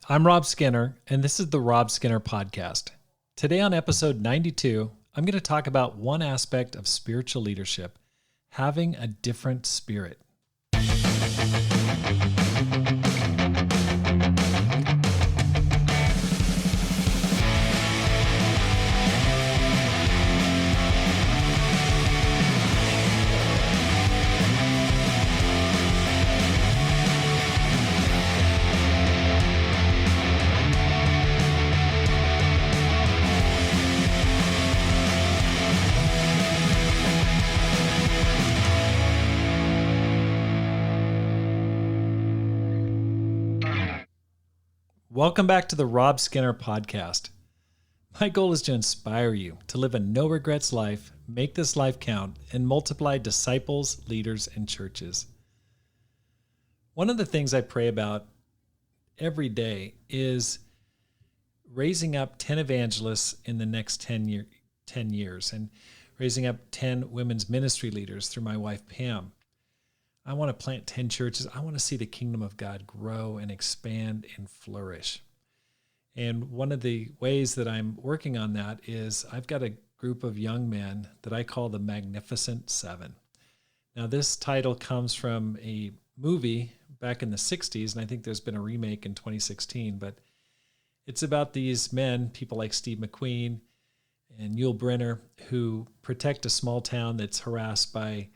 I'm Rob Skinner, and this is the Rob Skinner Podcast. Today on episode 92, I'm going to talk about one aspect of spiritual leadership, having a different spirit. Welcome back to the Rob Skinner Podcast. My goal is to inspire you to live a no-regrets life, make this life count, and multiply disciples, leaders, and churches. One of the things I pray about every day is raising up 10 evangelists in the next 10 years and raising up 10 women's ministry leaders through my wife, Pam. I want to plant 10 churches. I want to see the kingdom of God grow and expand and flourish. And one of the ways that I'm working on that is I've got a group of young men that I call the Magnificent Seven. Now, this title comes from a movie back in the 60s, and I think there's been a remake in 2016, but it's about these men, people like Steve McQueen and Yul Brynner, who protect a small town that's harassed by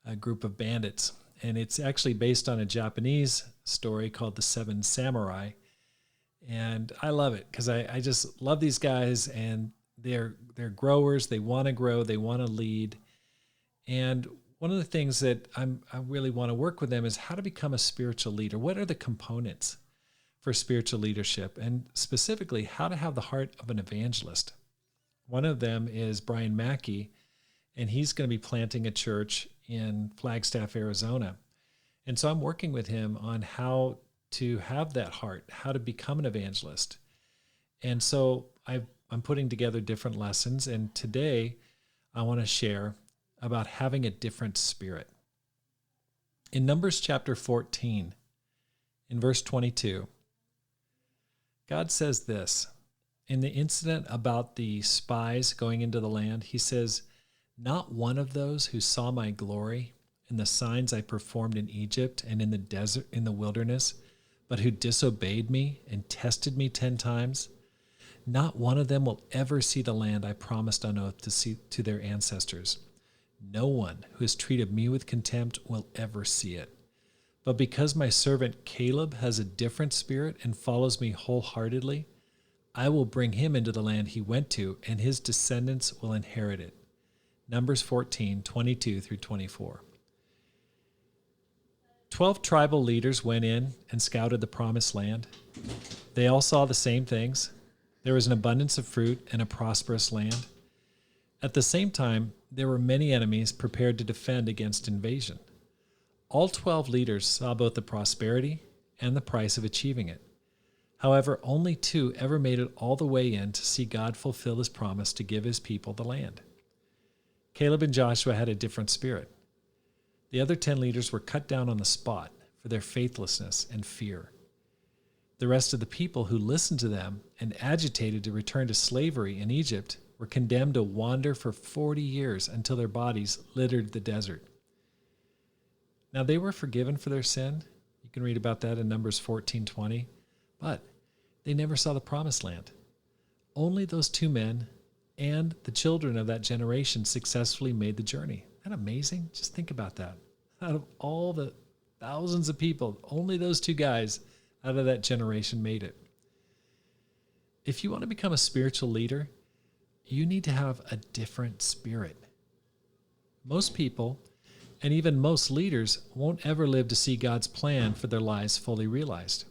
a group of bandits. And it's actually based on a Japanese story called The Seven Samurai. And I love it because I just love these guys, and they're growers. They want to grow. They want to lead. And one of the things that I really want to work with them is how to become a spiritual leader. What are the components for spiritual leadership? And specifically, how to have the heart of an evangelist. One of them is Brian Mackey, and he's going to be planting a church in Flagstaff, Arizona. And so I'm working with him on how to have that heart, how to become an evangelist. And so I'm putting together different lessons, and today I want to share about having a different spirit. In Numbers chapter 14, in verse 22, God says this, in the incident about the spies going into the land, he says, "Not one of those who saw my glory and the signs I performed in Egypt and in the desert, in the wilderness, but who disobeyed me and tested me 10 times, not one of them will ever see the land I promised on oath to their ancestors. No one who has treated me with contempt will ever see it. But because my servant Caleb has a different spirit and follows me wholeheartedly, I will bring him into the land he went to, and his descendants will inherit it." Numbers 14, 22 through 24. 12 tribal leaders went in and scouted the promised land. They all saw the same things. There was an abundance of fruit and a prosperous land. At the same time, there were many enemies prepared to defend against invasion. All 12 leaders saw both the prosperity and the price of achieving it. However, only 2 ever made it all the way in to see God fulfill his promise to give his people the land. Caleb and Joshua had a different spirit. The other 10 leaders were cut down on the spot for their faithlessness and fear. The rest of the people who listened to them and agitated to return to slavery in Egypt were condemned to wander for 40 years until their bodies littered the desert. Now they were forgiven for their sin. You can read about that in Numbers 14:20. But they never saw the promised land. Only those 2 men and the children of that generation successfully made the journey. Isn't that amazing? Just think about that. Out of all the thousands of people, only those 2 guys out of that generation made it. If you want to become a spiritual leader, you need to have a different spirit. Most people, and even most leaders, won't ever live to see God's plan for their lives fully realized.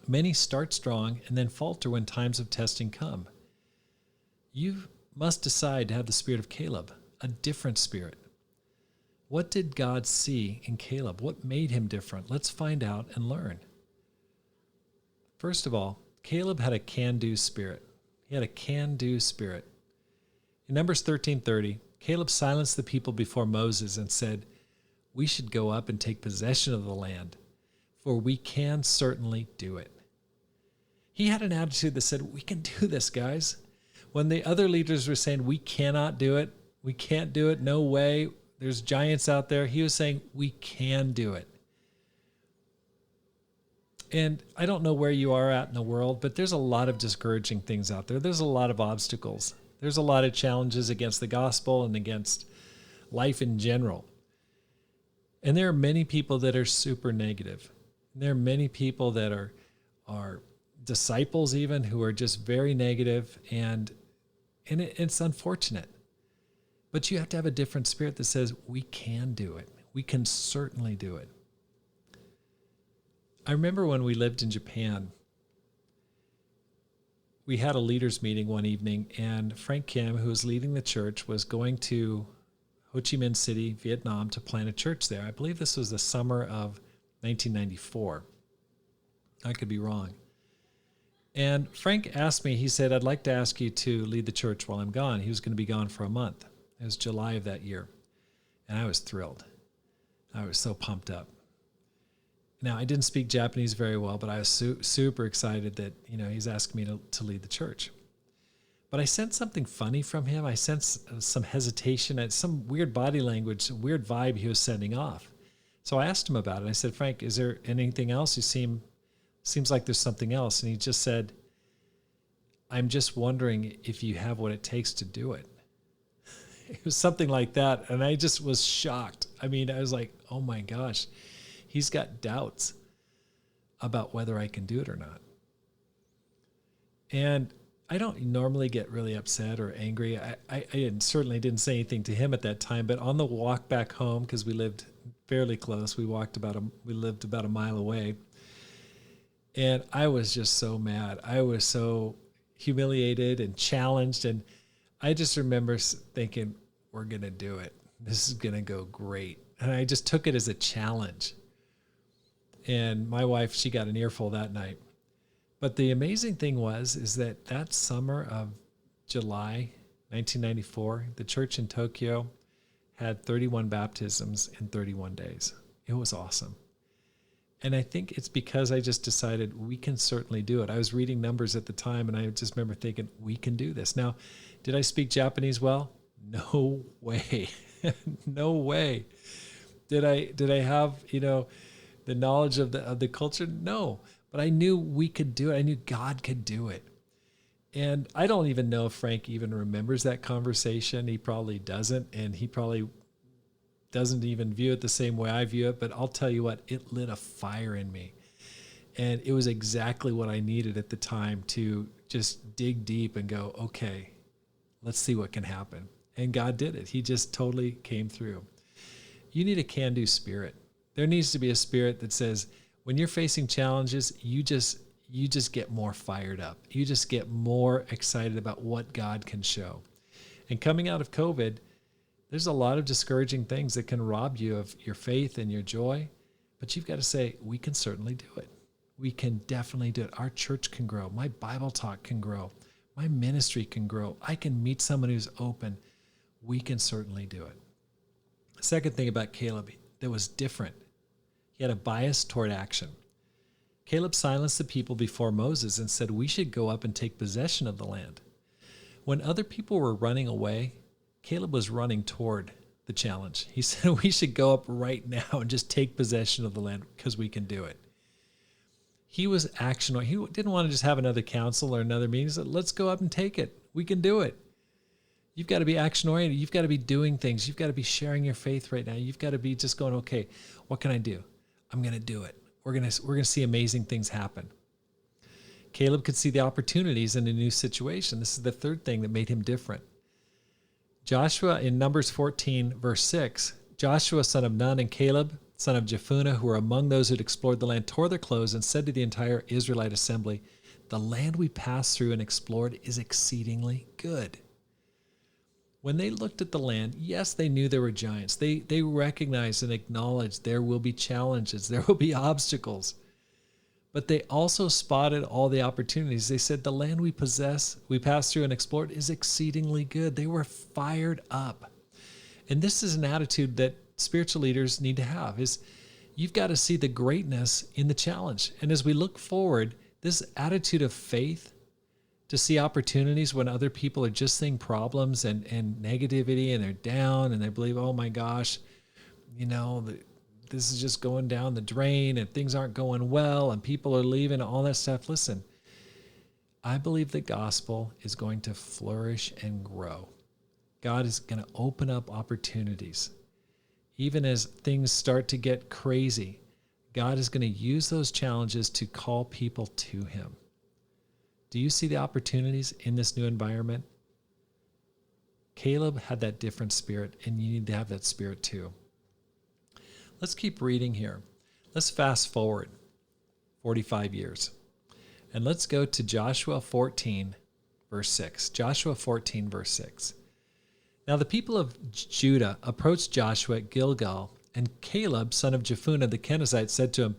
Many start strong and then falter when times of testing come. You must decide to have the spirit of Caleb, a different spirit. What did God see in Caleb? What made him different? Let's find out and learn. First of all, Caleb had a can-do spirit. He had a can-do spirit. In Numbers 13:30, Caleb silenced the people before Moses and said, "We should go up and take possession of the land, for we can certainly do it." He had an attitude that said, we can do this, guys. When the other leaders were saying, we cannot do it, we can't do it, no way, there's giants out there, he was saying, we can do it. And I don't know where you are at in the world, but there's a lot of discouraging things out there. There's a lot of obstacles. There's a lot of challenges against the gospel and against life in general. And there are many people that are super negative. There are many people that are disciples even who are just very negative, and it's unfortunate. But you have to have a different spirit that says, we can do it. We can certainly do it. I remember when we lived in Japan, we had a leaders meeting one evening, and Frank Kim, who was leading the church, was going to Ho Chi Minh City, Vietnam, to plant a church there. I believe this was the summer of 1994. I could be wrong. And Frank asked me, he said, I'd like to ask you to lead the church while I'm gone. He was going to be gone for a month. It was July of that year. And I was thrilled. I was so pumped up. Now, I didn't speak Japanese very well, but I was super excited that, he's asking me to lead the church. But I sensed something funny from him. I sensed some hesitation and some weird body language, weird vibe he was sending off. So I asked him about it. I said, Frank, is there anything else? Seems like there's something else. And he just said, I'm just wondering if you have what it takes to do it. It was something like that. And I just was shocked. I was like, oh my gosh. He's got doubts about whether I can do it or not. And I don't normally get really upset or angry. I certainly didn't say anything to him at that time, but on the walk back home, because we lived fairly close, we lived about a mile away, and I was just so mad. I was so humiliated and challenged, and I just remember thinking, we're going to do it. This is going to go great. And I just took it as a challenge. And my wife, she got an earful that night. But the amazing thing is that summer of July 1994, the church in Tokyo had 31 baptisms in 31 days. It was awesome. And I think it's because I just decided we can certainly do it. I was reading numbers at the time, and I just remember thinking, we can do this. Now, did I speak Japanese well? No way. No way. Did I have, the knowledge of the culture? No, but I knew we could do it. I knew God could do it. And I don't even know if Frank even remembers that conversation. He probably doesn't, and he probably doesn't even view it the same way I view it, but I'll tell you what, it lit a fire in me. And it was exactly what I needed at the time to just dig deep and go, okay, let's see what can happen. And God did it. He just totally came through. You need a can-do spirit. There needs to be a spirit that says, when you're facing challenges, you just get more fired up. You just get more excited about what God can show. And coming out of COVID, there's a lot of discouraging things that can rob you of your faith and your joy, but you've got to say, we can certainly do it. We can definitely do it. Our church can grow. My Bible talk can grow. My ministry can grow. I can meet someone who's open. We can certainly do it. The second thing about Caleb that was different, he had a bias toward action. Caleb silenced the people before Moses and said, we should go up and take possession of the land. When other people were running away, Caleb was running toward the challenge. He said, we should go up right now and just take possession of the land because we can do it. He was action. He didn't want to just have another council or another meeting. He said, let's go up and take it. We can do it. You've got to be action-oriented. You've got to be doing things. You've got to be sharing your faith right now. You've got to be just going, okay, what can I do? I'm going to do it. We're going to see amazing things happen. Caleb could see the opportunities in a new situation. This is the third thing that made him different. Joshua, in Numbers 14, verse 6, Joshua, son of Nun, and Caleb, son of Jephunneh, who were among those who had explored the land, tore their clothes and said to the entire Israelite assembly, the land we passed through and explored is exceedingly good. When they looked at the land, yes, they knew there were giants. They recognized and acknowledged there will be challenges, there will be obstacles. But they also spotted all the opportunities. They said the land we passed through and explored is exceedingly good. They were fired up. And this is an attitude that spiritual leaders need to have, is you've got to see the greatness in the challenge. And as we look forward, this attitude of faith to see opportunities when other people are just seeing problems and negativity, and they're down and they believe, oh my gosh, this is just going down the drain and things aren't going well and people are leaving, all that stuff. Listen, I believe the gospel is going to flourish and grow. God is going to open up opportunities. Even as things start to get crazy, God is going to use those challenges to call people to him. Do you see the opportunities in this new environment? Caleb had that different spirit, and you need to have that spirit too. Let's keep reading here. Let's fast forward 45 years. And let's go to Joshua 14, verse 6. Joshua 14, verse 6. Now the people of Judah approached Joshua at Gilgal, and Caleb, son of Jephunneh the Kenizzite, said to him,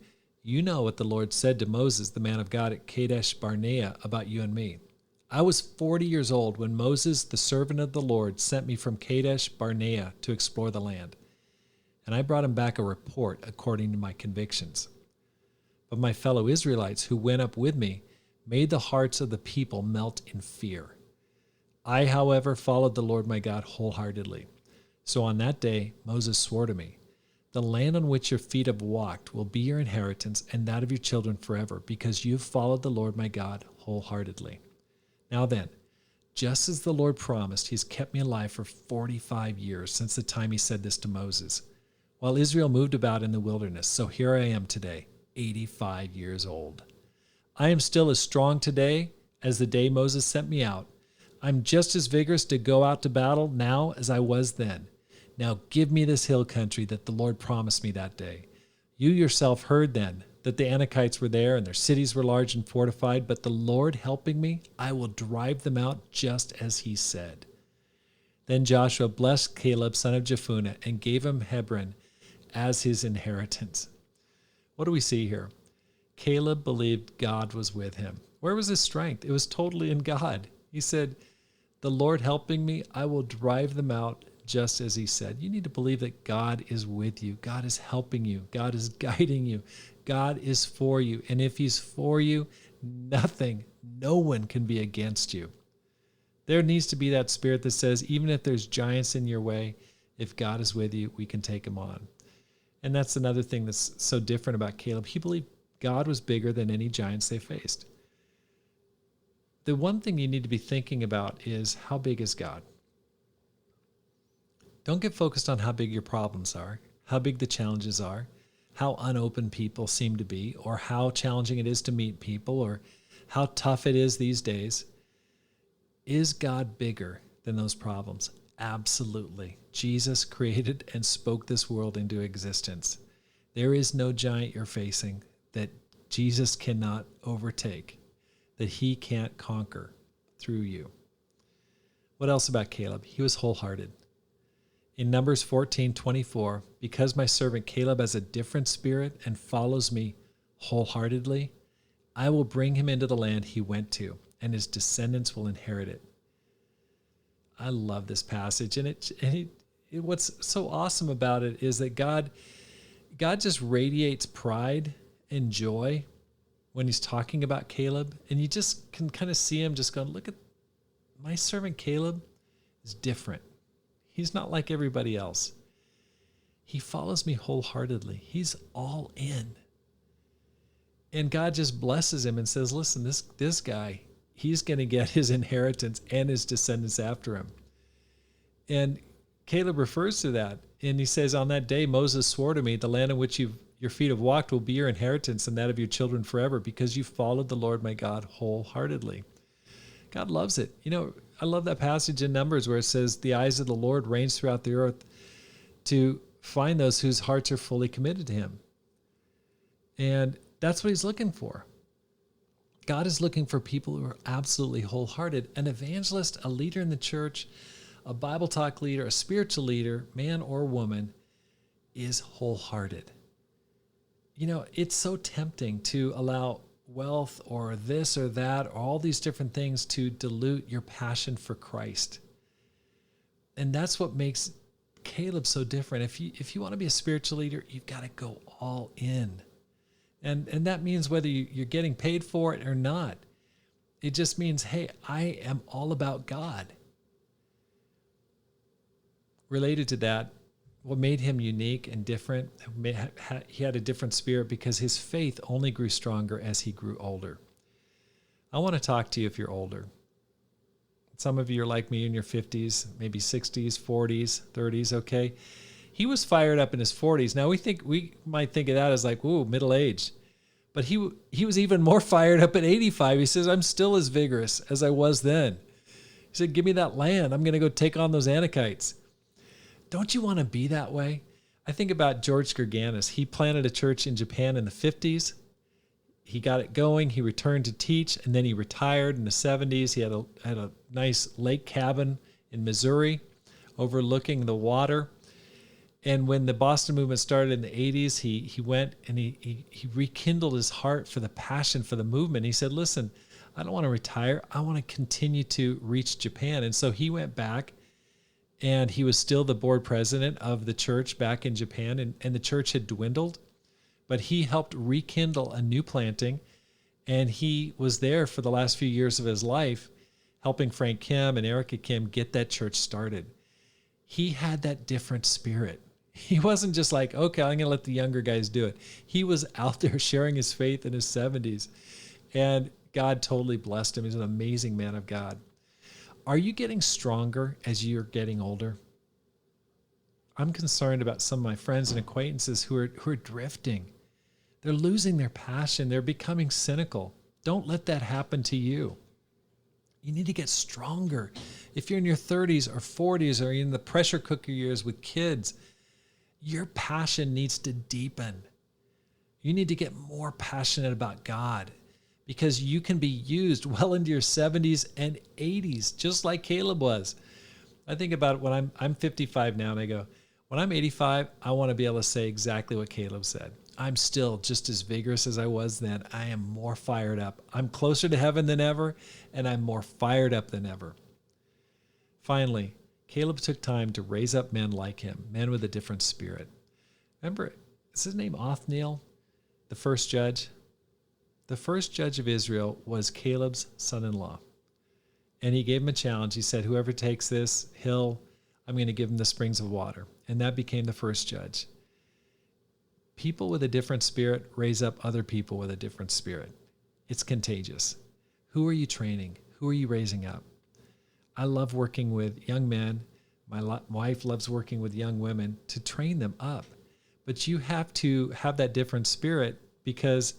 you know what the Lord said to Moses, the man of God, at Kadesh Barnea about you and me. I was 40 years old when Moses, the servant of the Lord, sent me from Kadesh Barnea to explore the land. And I brought him back a report according to my convictions. But my fellow Israelites who went up with me made the hearts of the people melt in fear. I, however, followed the Lord my God wholeheartedly. So on that day Moses swore to me, the land on which your feet have walked will be your inheritance and that of your children forever, because you've followed the Lord my God wholeheartedly. Now then, just as the Lord promised, he's kept me alive for 45 years since the time he said this to Moses, while Israel moved about in the wilderness. So here I am today, 85 years old. I am still as strong today as the day Moses sent me out. I'm just as vigorous to go out to battle now as I was then. Now give me this hill country that the Lord promised me that day. You yourself heard then that the Anakites were there and their cities were large and fortified, but the Lord helping me, I will drive them out just as he said. Then Joshua blessed Caleb, son of Jephunneh, and gave him Hebron as his inheritance. What do we see here? Caleb believed God was with him. Where was his strength? It was totally in God. He said, the Lord helping me, I will drive them out just as he said. You need to believe that God is with you. God is helping you. God is guiding you. God is for you. And if he's for you, no one can be against you. There needs to be that spirit that says, even if there's giants in your way, if God is with you, we can take them on. And that's another thing that's so different about Caleb. He believed God was bigger than any giants they faced. The one thing you need to be thinking about is, how big is God? Don't get focused on how big your problems are, how big the challenges are, how unopen people seem to be, or how challenging it is to meet people, or how tough it is these days. Is God bigger than those problems? Absolutely. Jesus created and spoke this world into existence. There is no giant you're facing that Jesus cannot overtake, that he can't conquer through you. What else about Caleb? He was wholehearted. In Numbers 14:24, because my servant Caleb has a different spirit and follows me wholeheartedly, I will bring him into the land he went to, and his descendants will inherit it. I love this passage, and what's so awesome about it is that God just radiates pride and joy when he's talking about Caleb, and you just can kind of see him just going, look at my servant Caleb is different. He's not like everybody else. He follows me wholeheartedly. He's all in. And God just blesses him and says, listen, this guy, he's going to get his inheritance and his descendants after him. And Caleb refers to that. And he says, on that day, Moses swore to me, the land in which your feet have walked will be your inheritance and that of your children forever, because you followed the Lord my God wholeheartedly. God loves it. I love that passage in Numbers where it says, the eyes of the Lord range throughout the earth to find those whose hearts are fully committed to him. And that's what he's looking for. God is looking for people who are absolutely wholehearted. An evangelist, a leader in the church, a Bible talk leader, a spiritual leader, man or woman, is wholehearted. It's so tempting to allow wealth or this or that, or all these different things to dilute your passion for Christ. And that's what makes Caleb so different. If you want to be a spiritual leader, you've got to go all in. And that means whether you're getting paid for it or not. It just means, hey, I am all about God. Related to that, what made him unique and different, he had a different spirit because his faith only grew stronger as he grew older. I want to talk to you if you're older. Some of you are like me in your 50s, maybe 60s, 40s, 30s, okay? He was fired up in his 40s. Now we might think of that as like, ooh, middle-aged. But he was even more fired up at 85. He says, I'm still as vigorous as I was then. He said, give me that land. I'm going to go take on those Anakites. Don't you want to be that way? I think about George Gerganis. He planted a church in Japan in the 50s. He got it going. He returned to teach, and then he retired in the 70s. He had a nice lake cabin in Missouri overlooking the water. And when the Boston movement started in the 80s, he went and he rekindled his heart for the passion for the movement. He said, listen, I don't want to retire. I want to continue to reach Japan. And so he went back, and he was still the board president of the church back in Japan, and the church had dwindled. But he helped rekindle a new planting, and he was there for the last few years of his life, helping Frank Kim and Erica Kim get that church started. He had that different spirit. He wasn't just like, okay, I'm going to let the younger guys do it. He was out there sharing his faith in his 70s, and God totally blessed him. He's an amazing man of God. Are you getting stronger as you're getting older? I'm concerned about some of my friends and acquaintances who are drifting. They're losing their passion. They're becoming cynical. Don't let that happen to you. You need to get stronger. If you're in your 30s or 40s or in the pressure cooker years with kids, your passion needs to deepen. You need to get more passionate about God because you can be used well into your 70s and 80s, just like Caleb was. I think about it when I'm 55 now, and I go, when I'm 85, I want to be able to say exactly what Caleb said. I'm still just as vigorous as I was then. I am more fired up. I'm closer to heaven than ever, and I'm more fired up than ever. Finally, Caleb took time to raise up men like him, men with a different spirit. Remember, is his name Othniel, the first judge? The first judge of Israel was Caleb's son-in-law. And he gave him a challenge. He said, whoever takes this hill, I'm going to give him the springs of water. And that became the first judge. People with a different spirit raise up other people with a different spirit. It's contagious. Who are you training? Who are you raising up? I love working with young men. My wife loves working with young women to train them up. But you have to have that different spirit because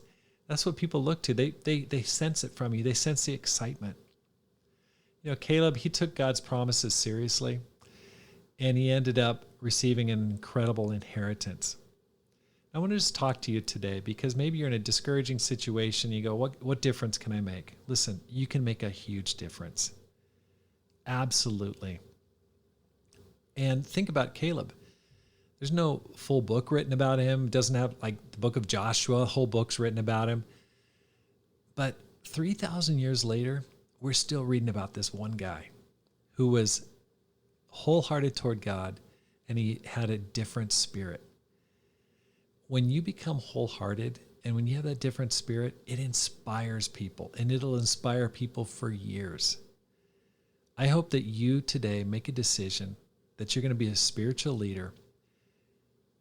that's what people look to. They sense it from you. They sense the excitement. You know, Caleb, he took God's promises seriously, and he ended up receiving an incredible inheritance. I want to just talk to you today because maybe you're in a discouraging situation. You go, what difference can I make? Listen, you can make a huge difference. Absolutely. And think about Caleb. There's no full book written about him. It doesn't have like the book of Joshua, whole books written about him. But 3,000 years later, we're still reading about this one guy who was wholehearted toward God, and he had a different spirit. When you become wholehearted and when you have that different spirit, it inspires people, and it'll inspire people for years. I hope that you today make a decision that you're going to be a spiritual leader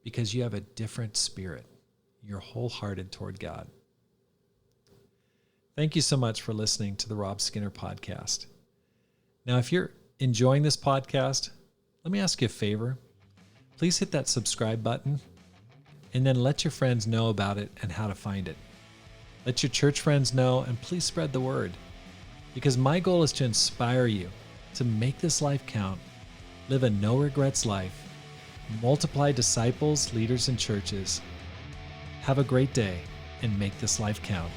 because you have a different spirit. You're wholehearted toward God. Thank you so much for listening to the Rob Skinner podcast. Now, if you're enjoying this podcast, let me ask you a favor. Please hit that subscribe button and then let your friends know about it and how to find it. Let your church friends know, and please spread the word, because my goal is to inspire you to make this life count, live a no regrets life, multiply disciples, leaders, and churches. Have a great day and make this life count.